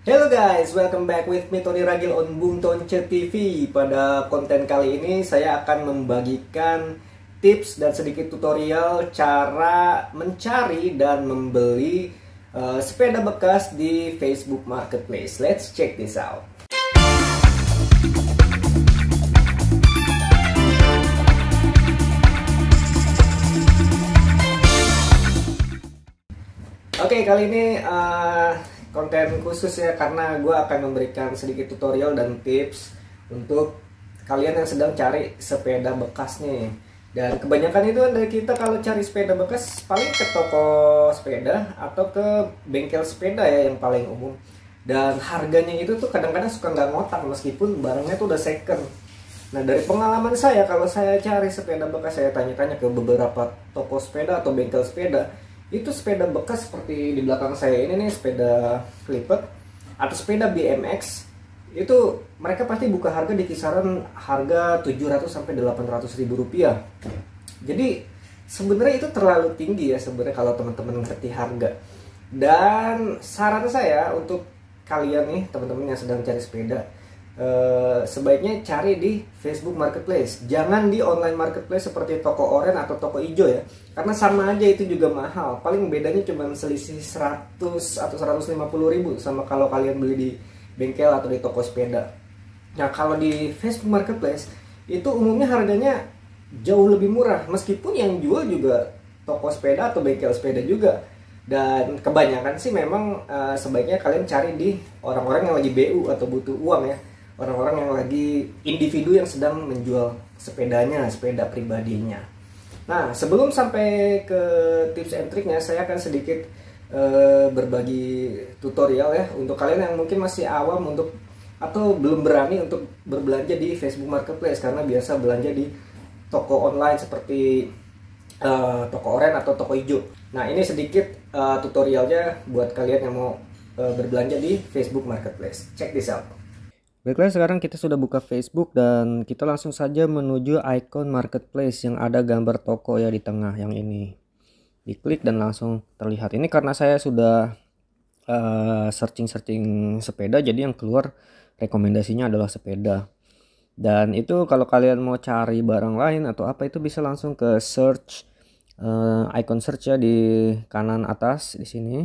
Hello guys, welcome back with me Tony Ragil on Bung Tonce TV. Pada konten kali ini saya akan membagikan tips dan sedikit tutorial cara mencari dan membeli sepeda bekas di Facebook Marketplace. Let's check this out. Oke, kali ini konten khusus ya, karena gue akan memberikan sedikit tutorial dan tips untuk kalian yang sedang cari sepeda bekas nih. Dan kebanyakan itu dari kita kalau cari sepeda bekas paling ke toko sepeda atau ke bengkel sepeda ya, yang paling umum. Dan harganya itu tuh kadang-kadang suka nggak ngotak meskipun barangnya tuh udah second. Nah, dari pengalaman saya, kalau saya cari sepeda bekas, saya tanya-tanya ke beberapa toko sepeda atau bengkel sepeda, itu sepeda bekas seperti di belakang saya ini nih, sepeda lipat atau sepeda BMX, itu mereka pasti buka harga di kisaran harga 700 sampai 800 ribu rupiah. Jadi sebenarnya itu terlalu tinggi ya sebenarnya kalau teman-teman ngerti harga. Dan saran saya untuk kalian nih, teman-teman yang sedang cari sepeda, sebaiknya cari di Facebook Marketplace, jangan di online marketplace seperti toko oren atau toko ijo ya, karena sama aja itu juga mahal. Paling bedanya cuma selisih 100 atau 150 ribu sama kalau kalian beli di bengkel atau di toko sepeda. Nah, kalau di Facebook Marketplace itu umumnya harganya jauh lebih murah, meskipun yang jual juga toko sepeda atau bengkel sepeda juga. Dan kebanyakan sih memang sebaiknya kalian cari di orang-orang yang lagi BU atau butuh uang ya, orang-orang yang lagi individu yang sedang menjual sepedanya, sepeda pribadinya. Nah, sebelum sampai ke tips and triknya, saya akan sedikit berbagi tutorial ya untuk kalian yang mungkin masih awam untuk atau belum berani untuk berbelanja di Facebook Marketplace, karena biasa belanja di toko online seperti toko oren atau toko hijau. Nah, ini sedikit tutorialnya buat kalian yang mau berbelanja di Facebook Marketplace. Check this out. Baiklah, sekarang kita sudah buka Facebook dan kita langsung saja menuju icon marketplace yang ada gambar toko ya di tengah yang ini. Diklik dan langsung terlihat. Ini karena saya sudah searching sepeda, jadi yang keluar rekomendasinya adalah sepeda. Dan itu kalau kalian mau cari barang lain atau apa, itu bisa langsung ke search, icon search ya di kanan atas di sini.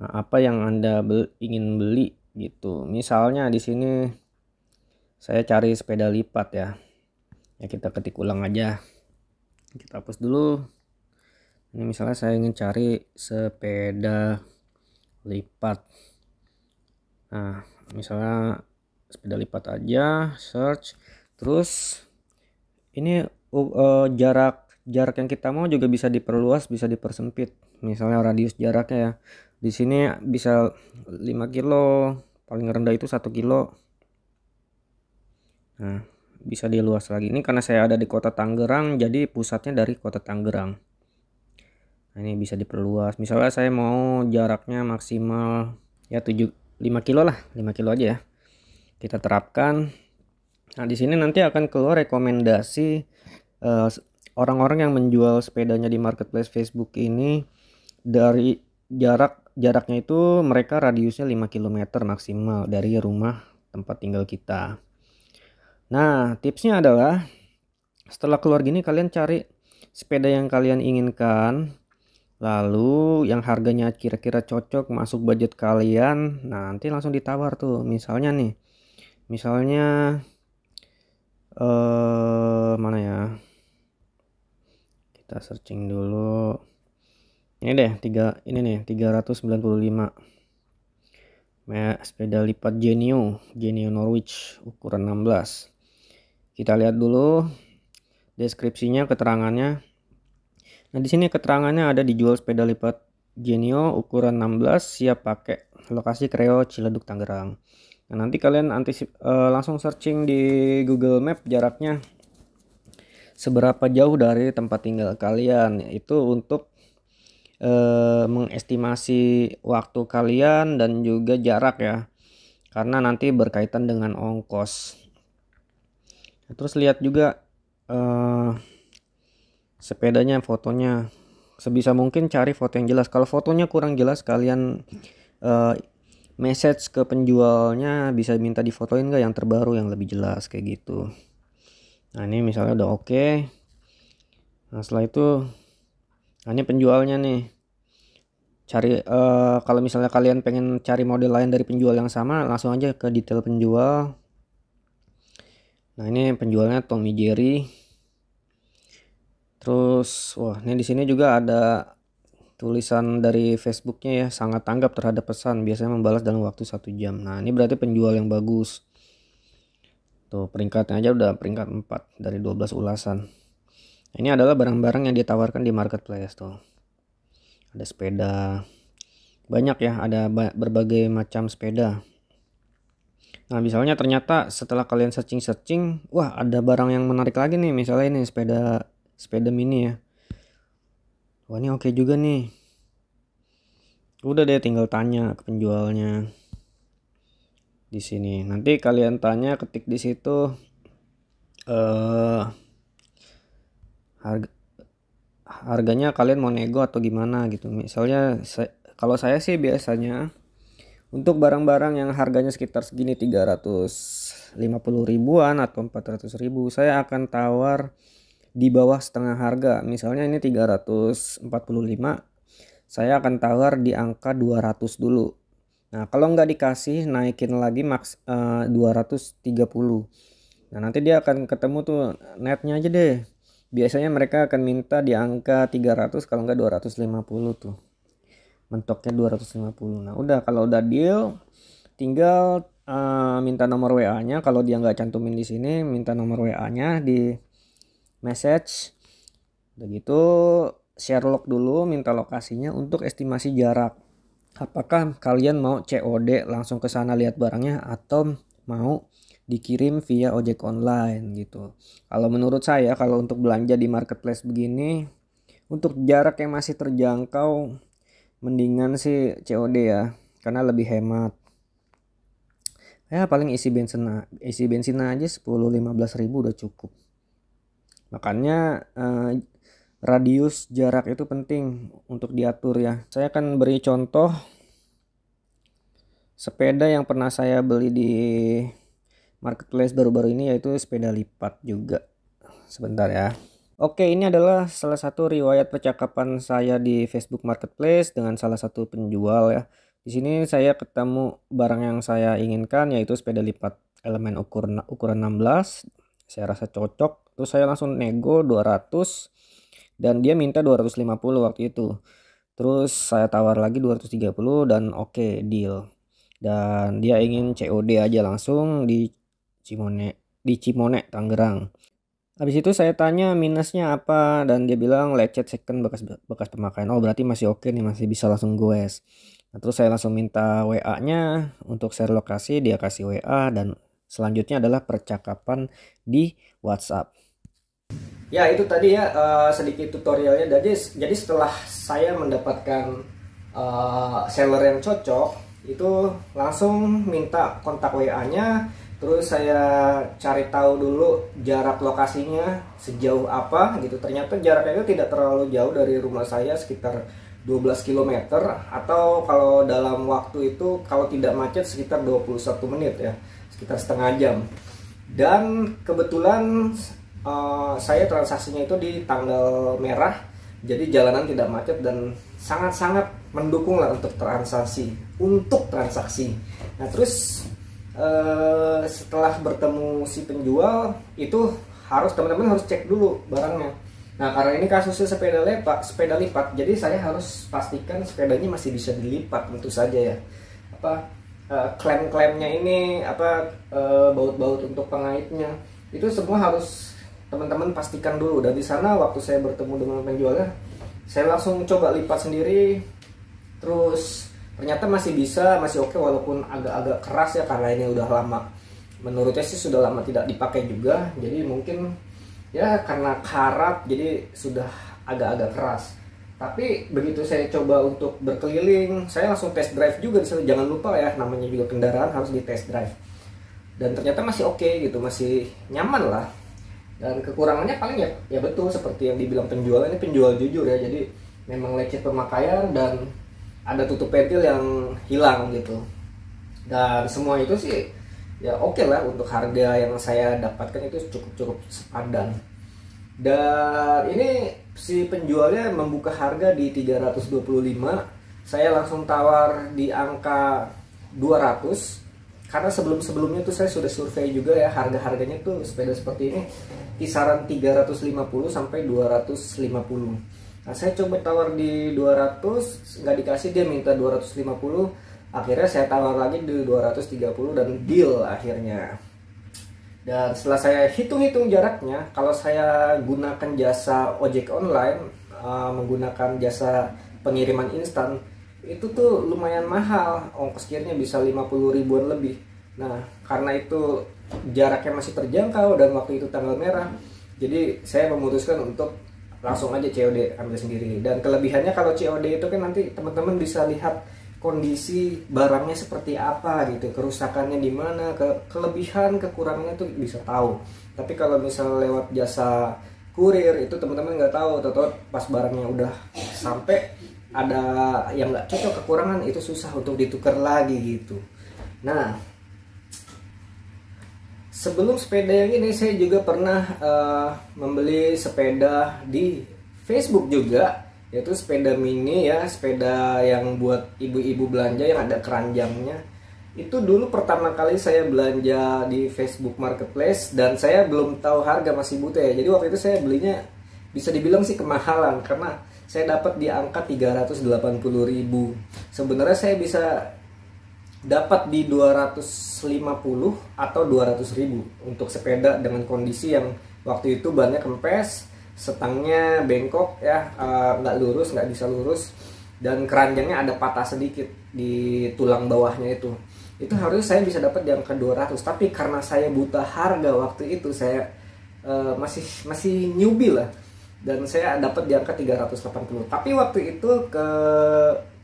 Nah, apa yang Anda ingin beli gitu. Misalnya di sini saya cari sepeda lipat ya. Ya, kita ketik ulang aja. Kita hapus dulu. Ini misalnya saya ingin cari sepeda lipat. Nah, misalnya sepeda lipat aja, search. Terus ini jarak yang kita mau juga bisa diperluas, bisa dipersempit. Misalnya radius jaraknya ya. Di sini bisa 5 kilo, paling rendah itu 1 kilo. Nah, bisa diluas lagi. Ini karena saya ada di kota Tangerang, jadi pusatnya dari kota Tangerang. Nah, ini bisa diperluas. Misalnya saya mau jaraknya maksimal ya 5 kilo lah, 5 kilo aja ya. Kita terapkan. Nah, di sini nanti akan keluar rekomendasi orang-orang yang menjual sepedanya di marketplace Facebook ini. Dari jaraknya itu mereka radiusnya 5 km maksimal dari rumah tempat tinggal kita. Nah, tipsnya adalah setelah keluar gini, kalian cari sepeda yang kalian inginkan, lalu yang harganya kira-kira cocok masuk budget kalian. Nah, nanti langsung ditawar tuh. Misalnya nih, mana ya, kita searching dulu. Ini deh, 395 sepeda lipat Genio Norwich ukuran 16. Kita lihat dulu deskripsinya, keterangannya. Nah, di sini keterangannya ada dijual sepeda lipat Genio ukuran 16, siap pakai, lokasi Kreo, Ciledug, Tangerang. Nah, nanti kalian langsung searching di Google Map jaraknya seberapa jauh dari tempat tinggal kalian, yaitu untuk mengestimasi waktu kalian dan juga jarak ya, karena nanti berkaitan dengan ongkos. Terus lihat juga sepedanya, fotonya. Sebisa mungkin cari foto yang jelas. Kalau fotonya kurang jelas, kalian message ke penjualnya, bisa minta difotoin nggak yang terbaru yang lebih jelas kayak gitu. Nah ini misalnya udah oke. Nah setelah itu, nah ini penjualnya nih. Cari kalau misalnya kalian pengen cari model lain dari penjual yang sama, langsung aja ke detail penjual. Nah ini penjualnya Tommy Jerry. Terus wah ini di sini juga ada tulisan dari Facebooknya ya, sangat tanggap terhadap pesan, biasanya membalas dalam waktu 1 jam. Nah ini berarti penjual yang bagus. Tuh peringkatnya aja udah peringkat 4 dari 12 ulasan. Ini adalah barang-barang yang ditawarkan di marketplace tuh. Ada sepeda, banyak ya, ada berbagai macam sepeda. Nah misalnya ternyata setelah kalian searching, wah ada barang yang menarik lagi nih, misalnya ini sepeda mini ya. Wah ini oke juga nih. Udah deh tinggal tanya ke penjualnya. Di sini nanti kalian tanya, ketik di situ harganya kalian mau nego atau gimana gitu. Misalnya kalau saya sih biasanya untuk barang-barang yang harganya sekitar segini 350 ribuan atau 400 ribu, saya akan tawar di bawah setengah harga. Misalnya ini 345, saya akan tawar di angka 200 dulu. Nah kalau nggak dikasih, naikin lagi maks 230. Nah nanti dia akan ketemu tuh netnya aja deh. Biasanya mereka akan minta di angka 300, kalau nggak 250 tuh. Mentoknya 250. Nah udah, kalau udah deal tinggal minta nomor WA-nya. Kalau dia nggak cantumin di sini, minta nomor WA-nya di message. Udah gitu share log dulu, minta lokasinya untuk estimasi jarak. Apakah kalian mau COD langsung ke sana lihat barangnya atau mau dikirim via ojek online gitu. Kalau menurut saya, kalau untuk belanja di marketplace begini, untuk jarak yang masih terjangkau, mendingan sih COD ya, karena lebih hemat. Ya paling isi bensin aja 10-15 ribu udah cukup. Makanya radius jarak itu penting untuk diatur ya. Saya akan beri contoh sepeda yang pernah saya beli di marketplace baru-baru ini, yaitu sepeda lipat juga. Sebentar ya. Oke, ini adalah salah satu riwayat percakapan saya di Facebook Marketplace dengan salah satu penjual ya. Di sini saya ketemu barang yang saya inginkan, yaitu sepeda lipat elemen ukuran 16. Saya rasa cocok. Terus saya langsung nego 200 dan dia minta 250 waktu itu. Terus saya tawar lagi 230 dan oke, deal. Dan dia ingin COD aja langsung di Cimone, Tangerang. Habis itu saya tanya minusnya apa, dan dia bilang lecet second bekas pemakaian. Oh berarti masih oke nih, masih bisa langsung goes. Nah, terus saya langsung minta WA-nya untuk share lokasi, dia kasih WA, dan selanjutnya adalah percakapan di WhatsApp. Ya itu tadi ya sedikit tutorialnya. Jadi setelah saya mendapatkan seller yang cocok, itu langsung minta kontak WA-nya. Terus saya cari tahu dulu jarak lokasinya sejauh apa gitu. Ternyata jaraknya itu tidak terlalu jauh dari rumah saya, sekitar 12 km, atau kalau dalam waktu itu kalau tidak macet sekitar 21 menit ya, sekitar setengah jam. Dan kebetulan saya transaksinya itu di tanggal merah, jadi jalanan tidak macet dan sangat-sangat mendukung lah untuk transaksi. Nah terus setelah bertemu si penjual itu teman-teman harus cek dulu barangnya. Nah karena ini kasusnya sepeda lipat, jadi saya harus pastikan sepedanya masih bisa dilipat tentu saja ya. Klem-klemnya ini baut-baut untuk pengaitnya itu semua harus teman-teman pastikan dulu. Dan di sana waktu saya bertemu dengan penjualnya, saya langsung coba lipat sendiri, terus ternyata masih oke, walaupun agak-agak keras ya, karena ini udah lama, menurutnya sih sudah lama tidak dipakai juga, jadi mungkin ya karena karat jadi sudah agak-agak keras. Tapi begitu saya coba untuk berkeliling, saya langsung test drive juga. Jangan lupa ya, namanya juga kendaraan harus di test drive, dan ternyata masih oke gitu, masih nyaman lah. Dan kekurangannya paling ya betul seperti yang dibilang penjual, ini penjual jujur ya, jadi memang lecet pemakaian dan ada tutup pentil yang hilang gitu. Dan semua itu sih ya oke lah, untuk harga yang saya dapatkan itu cukup sepadan. Dan ini si penjualnya membuka harga di 325. Saya langsung tawar di angka 200. Karena sebelumnya tuh saya sudah survei juga ya, harga-harganya tuh sepeda seperti ini kisaran 350 sampai 250. Nah, saya coba tawar di 200, nggak dikasih, dia minta 250. Akhirnya saya tawar lagi di 230 dan deal akhirnya. Dan setelah saya hitung-hitung jaraknya, kalau saya gunakan jasa ojek online, menggunakan jasa pengiriman instan, itu tuh lumayan mahal, ongkos kirnya bisa 50 ribuan lebih. Nah, karena itu jaraknya masih terjangkau dan waktu itu tanggal merah, jadi saya memutuskan untuk langsung aja COD, ambil sendiri. Dan kelebihannya kalau COD itu kan nanti teman-teman bisa lihat kondisi barangnya seperti apa gitu, kerusakannya di mana, kelebihan kekurangannya tuh bisa tahu. Tapi kalau misalnya lewat jasa kurir itu teman-teman nggak tahu, atau pas barangnya udah sampai ada yang nggak cocok, kekurangan, itu susah untuk ditukar lagi gitu. Nah, sebelum sepeda yang ini saya juga pernah membeli sepeda di Facebook juga, yaitu sepeda mini ya, sepeda yang buat ibu-ibu belanja yang ada keranjangnya. Itu dulu pertama kali saya belanja di Facebook Marketplace dan saya belum tahu harga, masih buta ya. Jadi waktu itu saya belinya bisa dibilang sih kemahalan karena saya dapat di angka 380.000. Sebenarnya saya bisa dapat di 250 atau 200.000 untuk sepeda dengan kondisi yang waktu itu bannya kempes, setangnya bengkok ya, nggak lurus, nggak bisa lurus, dan keranjangnya ada patah sedikit di tulang bawahnya itu harus saya bisa dapat di angka 200. Tapi karena saya buta harga waktu itu, saya masih newbie lah, dan saya dapat di angka 380. Tapi waktu itu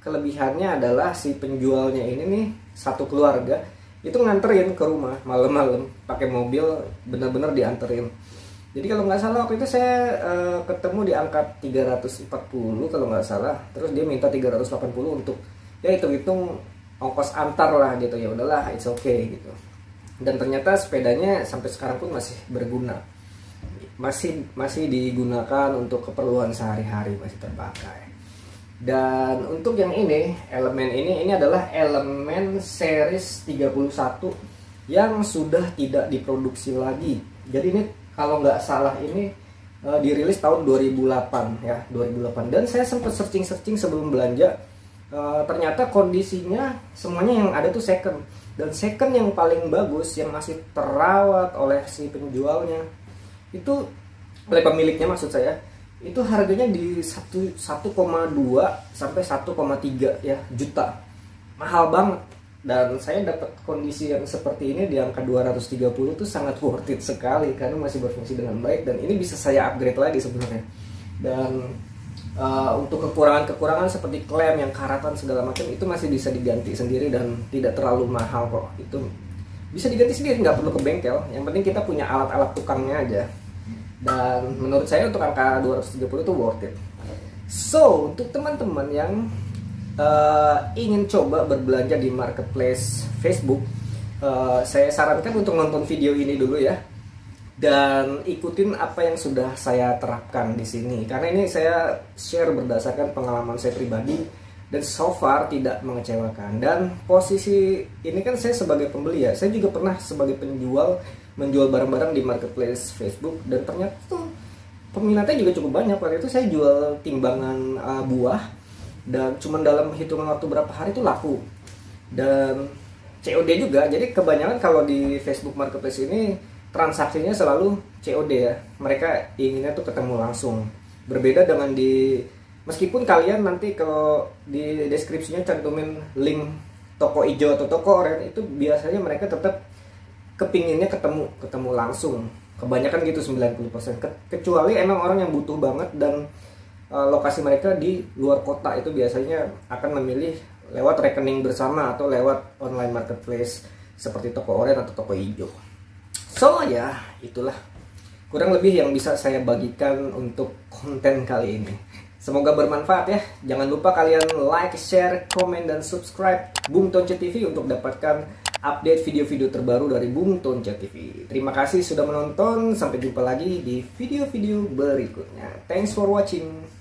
kelebihannya adalah si penjualnya ini nih, satu keluarga itu nganterin ke rumah malam-malam pakai mobil, bener-bener dianterin. Jadi kalau nggak salah waktu itu saya ketemu di angka 340 kalau nggak salah. Terus dia minta 380 untuk ya hitung-hitung ongkos antar lah gitu. Ya udahlah, it's okay gitu. Dan ternyata sepedanya sampai sekarang pun masih berguna. Masih digunakan untuk keperluan sehari-hari, masih terpakai. Dan untuk yang ini, elemen ini adalah elemen series 31 yang sudah tidak diproduksi lagi. Jadi ini kalau nggak salah ini dirilis tahun 2008 ya, 2008. Dan saya sempat searching sebelum belanja, ternyata kondisinya semuanya yang ada tuh second. Dan second yang paling bagus, yang masih terawat oleh si penjualnya, itu oleh pemiliknya maksud saya, itu harganya di 1,2 sampai 1,3 ya juta. Mahal banget. Dan saya dapat kondisi yang seperti ini di angka 230 itu sangat worth it sekali karena masih berfungsi dengan baik, dan ini bisa saya upgrade lagi sebenarnya. Dan untuk kekurangan seperti klem yang karatan segala macam itu masih bisa diganti sendiri dan tidak terlalu mahal kok. Itu bisa diganti sendiri, nggak perlu ke bengkel. Yang penting kita punya alat-alat tukangnya aja. Dan menurut saya untuk angka 230 itu worth it. So, untuk teman-teman yang ingin coba berbelanja di marketplace Facebook, saya sarankan untuk nonton video ini dulu ya, dan ikutin apa yang sudah saya terapkan di sini. Karena ini saya share berdasarkan pengalaman saya pribadi dan so far tidak mengecewakan. Dan posisi ini kan saya sebagai pembeli ya, saya juga pernah sebagai penjual menjual barang-barang di marketplace Facebook, dan ternyata tuh peminatnya juga cukup banyak. Waktu itu saya jual timbangan buah, dan cuma dalam hitungan waktu berapa hari itu laku, dan COD juga. Jadi kebanyakan kalau di Facebook Marketplace ini transaksinya selalu COD ya, mereka inginnya tuh ketemu langsung. Berbeda dengan meskipun kalian nanti kalau di deskripsinya cantumin link toko hijau atau toko oranye, itu biasanya mereka tetap kepinginnya ketemu langsung. Kebanyakan gitu 90%, kecuali emang orang yang butuh banget dan lokasi mereka di luar kota, itu biasanya akan memilih lewat rekening bersama atau lewat online marketplace seperti toko oranye atau toko hijau. So ya, itulah kurang lebih yang bisa saya bagikan untuk konten kali ini. Semoga bermanfaat ya. Jangan lupa kalian like, share, komen, dan subscribe Bung Tonce TV untuk dapatkan update video-video terbaru dari Bung Tonce TV. Terima kasih sudah menonton. Sampai jumpa lagi di video-video berikutnya. Thanks for watching.